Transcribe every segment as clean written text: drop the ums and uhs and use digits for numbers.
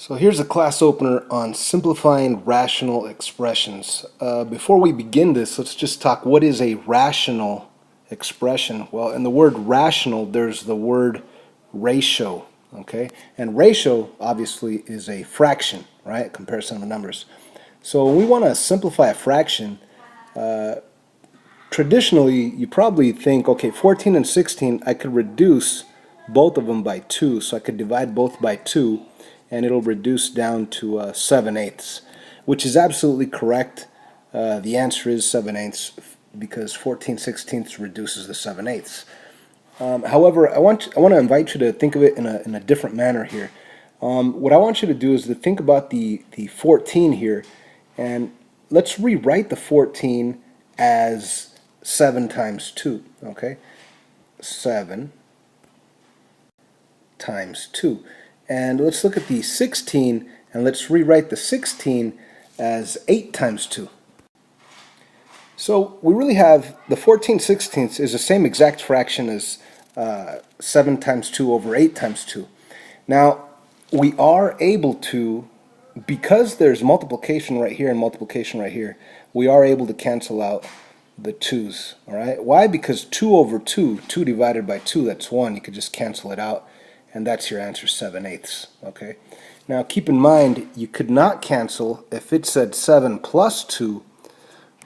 So here's a class opener on simplifying rational expressions. Before we begin this, let's just talk what is a rational expression. Well, in the word rational, there's the word ratio, okay? And ratio obviously is a fraction, right? Comparison of numbers. So when we want to simplify a fraction, traditionally you probably think, okay, 14 and 16, I could reduce both of them by 2, so I could divide both by 2 and it'll reduce down to 7/8, which is absolutely correct. The answer is 7/8 because 14/16 reduces the 7/8. However, I want to invite you to think of it in a different manner here. What I want you to do is to think about the 14 here, and let's rewrite the 14 as 7 times 2, okay? 7 times 2. And let's look at the 16, and let's rewrite the 16 as 8 times 2. So we really have the 14/16 is the same exact fraction as 7 times 2 over 8 times 2. Now, we are able to, because there's multiplication right here and multiplication right here, we are able to cancel out the 2's, all right? Why? Because 2 over 2, 2 divided by 2, that's 1. You could just cancel it out, and that's your answer, 7/8, okay? Now, keep in mind, you could not cancel, if it said 7 plus 2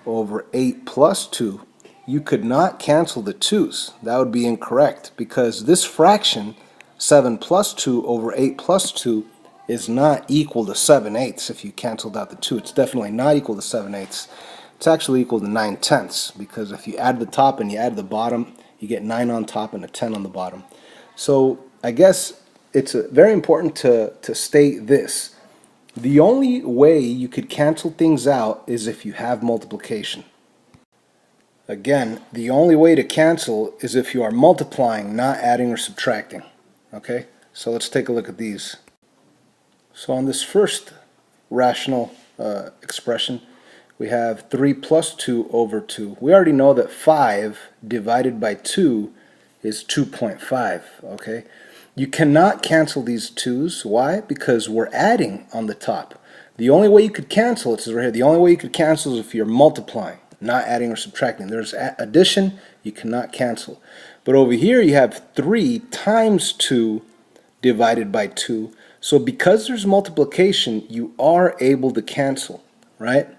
over 8 plus 2, you could not cancel the 2's. That would be incorrect, because this fraction, 7 plus 2 over 8 plus 2, is not equal to 7/8 if you canceled out the 2. It's definitely not equal to 7/8. It's actually equal to 9/10, because if you add the top and you add the bottom, you get 9 on top and a 10 on the bottom. So I guess it's very important to state this. The only way you could cancel things out is if you have multiplication. Again, the only way to cancel is if you are multiplying, not adding or subtracting. Okay? So let's take a look at these. So on this first rational expression, we have 3 plus 2 over 2. We already know that 5 divided by 2 is 2.5, okay? You cannot cancel these 2's. Why? Because we're adding on the top. The only way you could cancel, it says right here, the only way you could cancel is if you're multiplying, not adding or subtracting. There's addition, you cannot cancel. But over here you have 3 times 2 divided by 2. So because there's multiplication, you are able to cancel, right?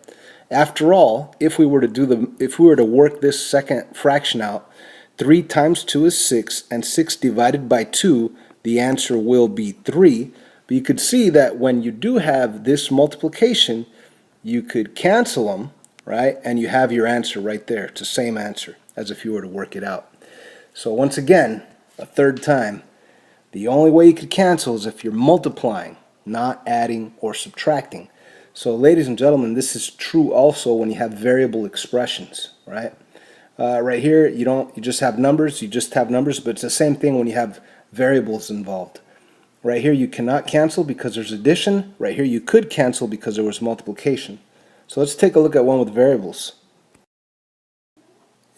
After all, if we were to work this second fraction out, 3 times 2 is 6, and 6 divided by 2, the answer will be 3. But you could see that when you do have this multiplication, you could cancel them, right? And you have your answer right there. It's the same answer as if you were to work it out. So once again, a third time, the only way you could cancel is if you're multiplying, not adding or subtracting. So ladies and gentlemen, this is true also when you have variable expressions, right? Right here, you just have numbers, but it's the same thing when you have variables involved. Right here, you cannot cancel because there's addition. Right here, you could cancel because there was multiplication. So let's take a look at one with variables.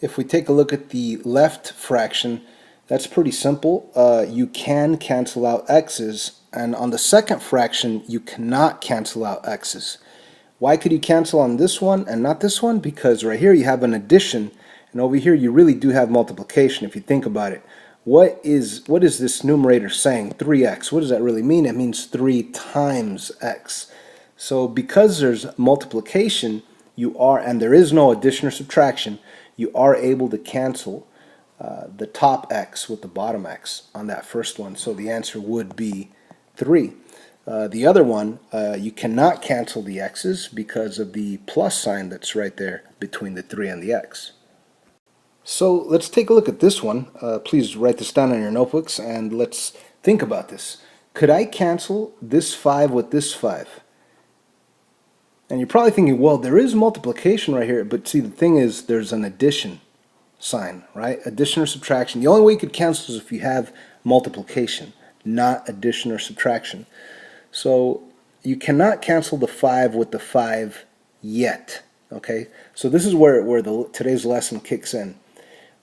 If we take a look at the left fraction, that's pretty simple. You can cancel out x's, and on the second fraction, you cannot cancel out x's. Why could you cancel on this one and not this one? Because right here you have an addition, and over here you really do have multiplication if you think about it. What is this numerator saying? 3x. What does that really mean? It means 3 times x. So because there's multiplication, and there is no addition or subtraction, you are able to cancel the top x with the bottom x on that first one. So the answer would be 3. The other one, you cannot cancel the x's because of the plus sign that's right there between the 3 and the x. So let's take a look at this one. Please write this down in your notebooks and let's think about this. Could I cancel this 5 with this 5? And you're probably thinking, well, there is multiplication right here, but see, the thing is there's an addition sign, right? Addition or subtraction. The only way you could cancel is if you have multiplication, not addition or subtraction. So you cannot cancel the 5 with the 5 yet, okay? So this is where today's lesson kicks in.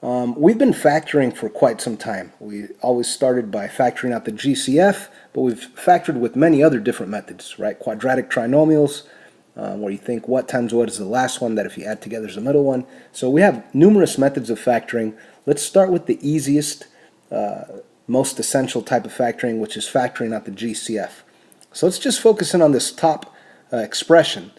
We've been factoring for quite some time. We always started by factoring out the GCF, but we've factored with many other different methods, right? Quadratic trinomials, where you think what times what is the last one, that if you add together is the middle one. So we have numerous methods of factoring. Let's start with the easiest, most essential type of factoring, which is factoring out the GCF. So let's just focus in on this top expression.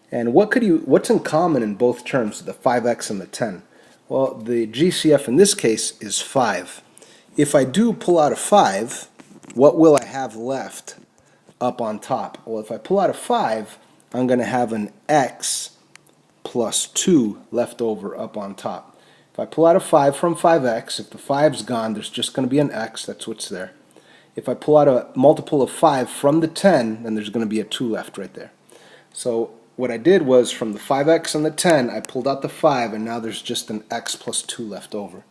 And what's in common in both terms, the 5x and the 10? Well, the GCF in this case is 5. If I do pull out a 5, what will I have left up on top? Well, if I pull out a 5, I'm going to have an x plus 2 left over up on top. If I pull out a 5 from 5x, if the 5's gone, there's just going to be an x, that's what's there. If I pull out a multiple of 5 from the 10, then there's going to be a 2 left right there. So what I did was, from the 5x and the 10, I pulled out the 5, and now there's just an x plus 2 left over.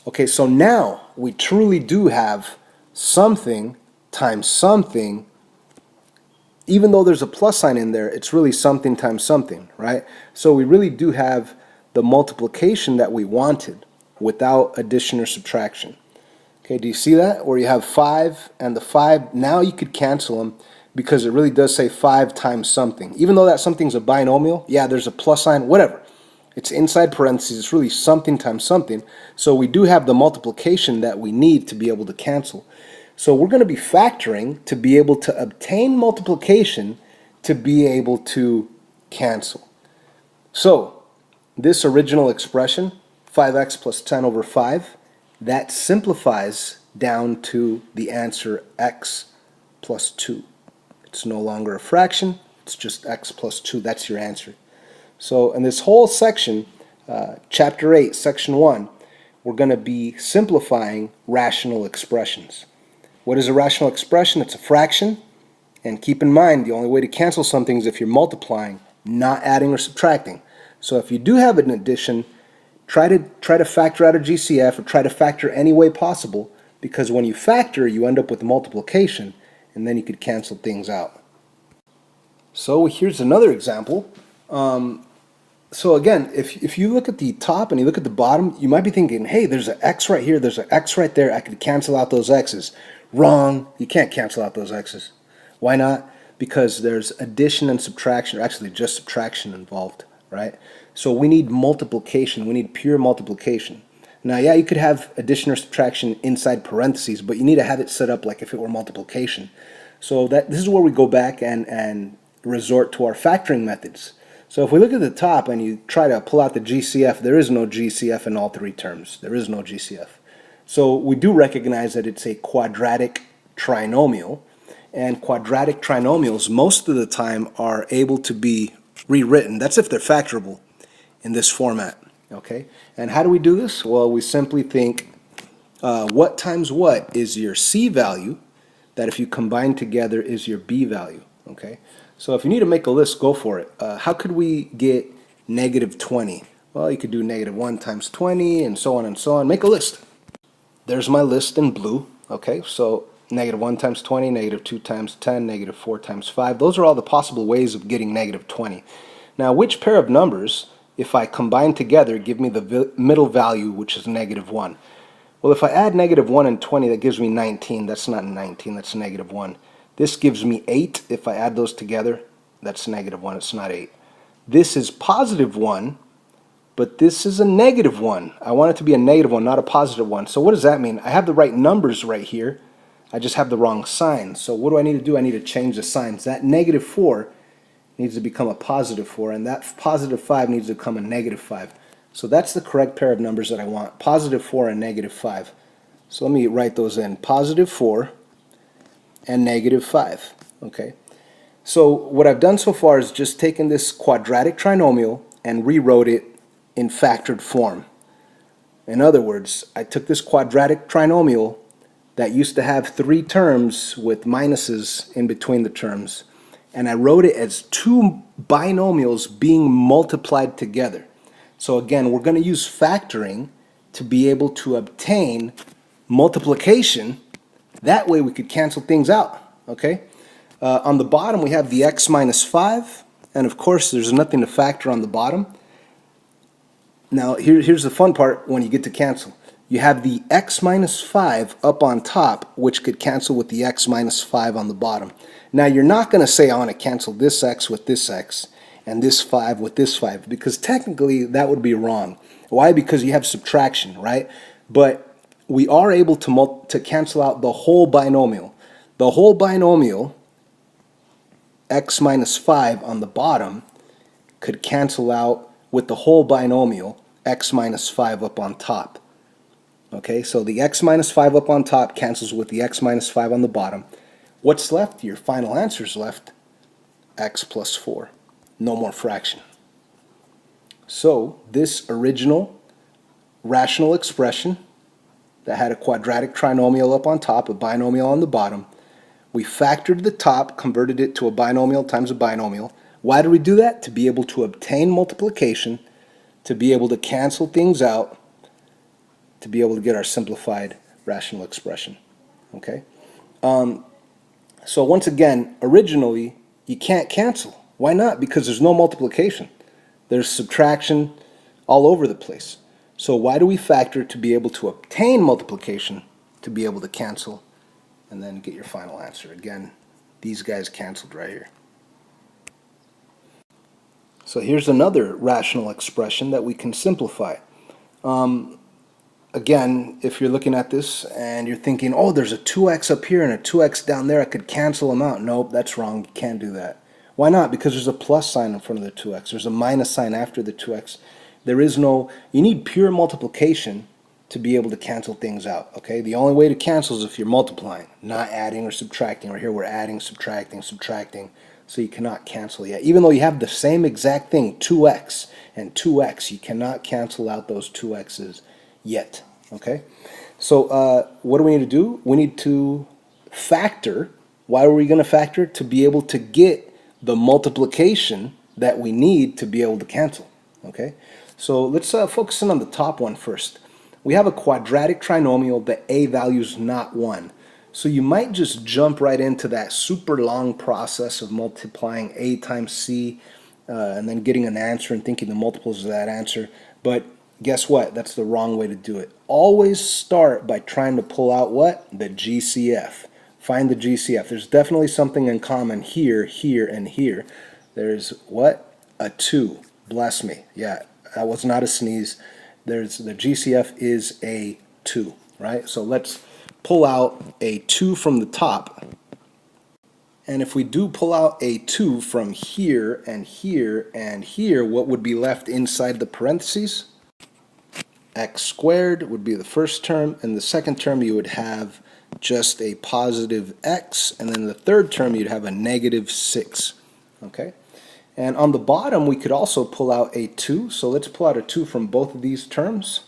Okay, so now we truly do have something times something. Even though there's a plus sign in there, it's really something times something, right? So we really do have the multiplication that we wanted without addition or subtraction. Okay, do you see that? Where you have 5 and the 5, now you could cancel them because it really does say 5 times something. Even though that something's a binomial, yeah, there's a plus sign, whatever. It's inside parentheses, it's really something times something. So we do have the multiplication that we need to be able to cancel. So we're going to be factoring to be able to obtain multiplication to be able to cancel. So this original expression, 5x plus 10 over 5, that simplifies down to the answer x plus 2. It's no longer a fraction, it's just x plus 2. That's your answer. So in this whole section, chapter 8, section 1, we're going to be simplifying rational expressions. What is a rational expression? It's a fraction. And keep in mind, the only way to cancel something is if you're multiplying, not adding or subtracting. So if you do have an addition, try to factor out a GCF, or try to factor any way possible, because when you factor, you end up with multiplication, and then you could cancel things out. So here's another example. So again, if you look at the top and you look at the bottom, you might be thinking, hey, there's an x right here, there's an x right there, I could cancel out those x's. Wrong, you can't cancel out those x's. Why not? Because there's addition and subtraction, or actually just subtraction involved, right? So we need multiplication, we need pure multiplication. Now, yeah, you could have addition or subtraction inside parentheses, but you need to have it set up like if it were multiplication. So this is where we go back and resort to our factoring methods. So if we look at the top and you try to pull out the GCF, there is no GCF in all three terms. There is no GCF. So we do recognize that it's a quadratic trinomial, and quadratic trinomials most of the time are able to be rewritten. That's if they're factorable in this format. Okay, and how do we do this? Well, we simply think what times what is your C value, that if you combine together is your B value. Okay, so if you need to make a list, go for it. How could we get negative 20? Well, you could do negative 1 times 20 and so on and so on. Make a list. There's my list in blue. Okay, so negative 1 times 20, negative 2 times 10, negative 4 times 5. Those are all the possible ways of getting negative 20. Now, which pair of numbers, if I combine together, give me the middle value, which is negative 1? Well, if I add negative 1 and 20, that gives me 19. That's not 19, that's negative 1. This gives me 8. If I add those together, that's negative 1. It's not 8. This is positive 1, but this is a negative 1. I want it to be a negative 1, not a positive 1. So what does that mean? I have the right numbers right here. I just have the wrong sign. So what do I need to do? I need to change the signs. That negative 4 needs to become a positive 4, and that positive 5 needs to become a negative 5. So that's the correct pair of numbers that I want, positive 4 and negative 5. So let me write those in, positive 4 and negative 5. Okay. So what I've done so far is just taken this quadratic trinomial and rewrote it in factored form. In other words, I took this quadratic trinomial that used to have 3 terms with minuses in between the terms, and I wrote it as 2 binomials being multiplied together. So again, we're going to use factoring to be able to obtain multiplication. That way we could cancel things out. Okay. On the bottom we have the x minus 5, and of course there's nothing to factor on the bottom. Now here's the fun part when you get to cancel. you have the x minus 5 up on top, which could cancel with the x minus 5 on the bottom. Now you're not going to say I want to cancel this x with this x and this 5 with this 5, because technically that would be wrong. Why? Because you have subtraction, right? But we are able to cancel out the whole binomial. The whole binomial, x minus 5 on the bottom, could cancel out with the whole binomial, x minus 5 up on top. Okay, so the x minus 5 up on top cancels with the x minus 5 on the bottom. What's left? Your final answer is left, x plus 4. No more fraction. So this original rational expression that had a quadratic trinomial up on top, a binomial on the bottom, we factored the top, converted it to a binomial times a binomial. Why do we do that? To be able to obtain multiplication, to be able to cancel things out, to be able to get our simplified rational expression. Okay? So once again, originally, you can't cancel. Why not? Because there's no multiplication. There's subtraction all over the place. So why do we factor? To be able to obtain multiplication, to be able to cancel, and then get your final answer. Again, these guys canceled right here. So here's another rational expression that we can simplify. Again, if you're looking at this and you're thinking, oh, there's a 2x up here and a 2x down there, I could cancel them out. Nope, that's wrong. You can't do that. Why not? Because there's a plus sign in front of the 2x. There's a minus sign after the 2x. There is no, you need pure multiplication to be able to cancel things out. Okay, the only way to cancel is if you're multiplying, not adding or subtracting. Or here we're adding, subtracting, subtracting. So you cannot cancel yet. Even though you have the same exact thing, 2x and 2x, you cannot cancel out those 2x's yet. Okay, so what do we need to do? We need to factor. Why are we going to factor? To be able to get the multiplication that we need to be able to cancel. Okay, so let's focus in on the top one first. We have a quadratic trinomial. The a value is not 1. So you might just jump right into that super long process of multiplying a times c and then getting an answer and thinking the multiples of that answer. But guess what? That's the wrong way to do it. Always start by trying to pull out what? The GCF. Find the GCF. There's definitely something in common here, here, and here. There's what? A 2. Bless me. Yeah, that was not a sneeze. There's the GCF is a 2, right? So let's pull out a 2 from the top. And if we do pull out a 2 from here and here and here, what would be left inside the parentheses? X squared would be the first term, and the second term you would have just a positive x, and then the third term you'd have a negative 6. Okay? And on the bottom we could also pull out a 2, so let's pull out a 2 from both of these terms.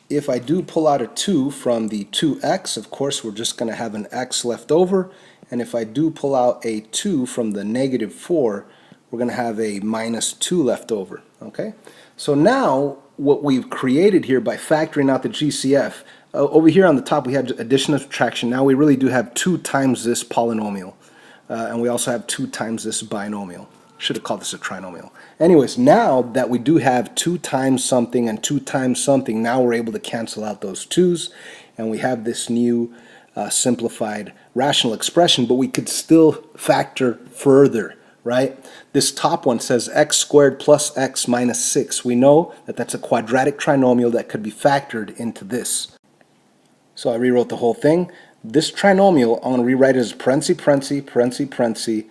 If I do pull out a 2 from the 2x, of course we're just going to have an x left over, and if I do pull out a 2 from the negative 4, we're going to have a minus 2 left over. Okay? So now what we've created here by factoring out the GCF, over here on the top we had addition and subtraction. Now we really do have 2 times this polynomial, and we also have 2 times this binomial. Should have called this a trinomial. Anyways, now that we do have 2 times something and 2 times something, now we're able to cancel out those 2's, and we have this new simplified rational expression, but we could still factor further, right? This top one says x squared plus x minus 6. We know that that's a quadratic trinomial that could be factored into this. So I rewrote the whole thing. This trinomial, I'm going to rewrite it as parentheses,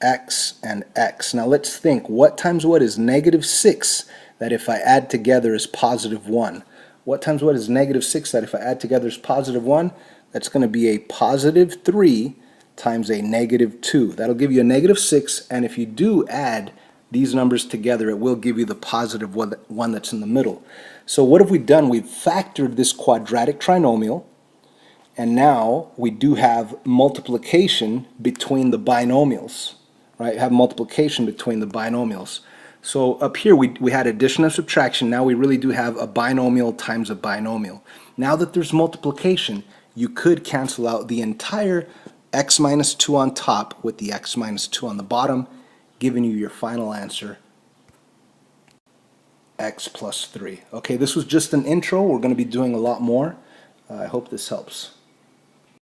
x and x. Now let's think, what times what is negative 6 that if I add together is positive 1? What times what is negative 6 that if I add together is positive 1? That's going to be a positive 3 times a negative 2. That'll give you a negative 6, and if you do add these numbers together, it will give you the positive one that's in the middle. So what have we done? We've factored this quadratic trinomial, and now we do have multiplication between the binomials. Right, have multiplication between the binomials. So up here we had addition and subtraction. Now we really do have a binomial times a binomial. Now that there's multiplication, you could cancel out the entire x minus 2 on top with the x minus 2 on the bottom, giving you your final answer, x plus 3. Okay, this was just an intro. We're going to be doing a lot more. I hope this helps.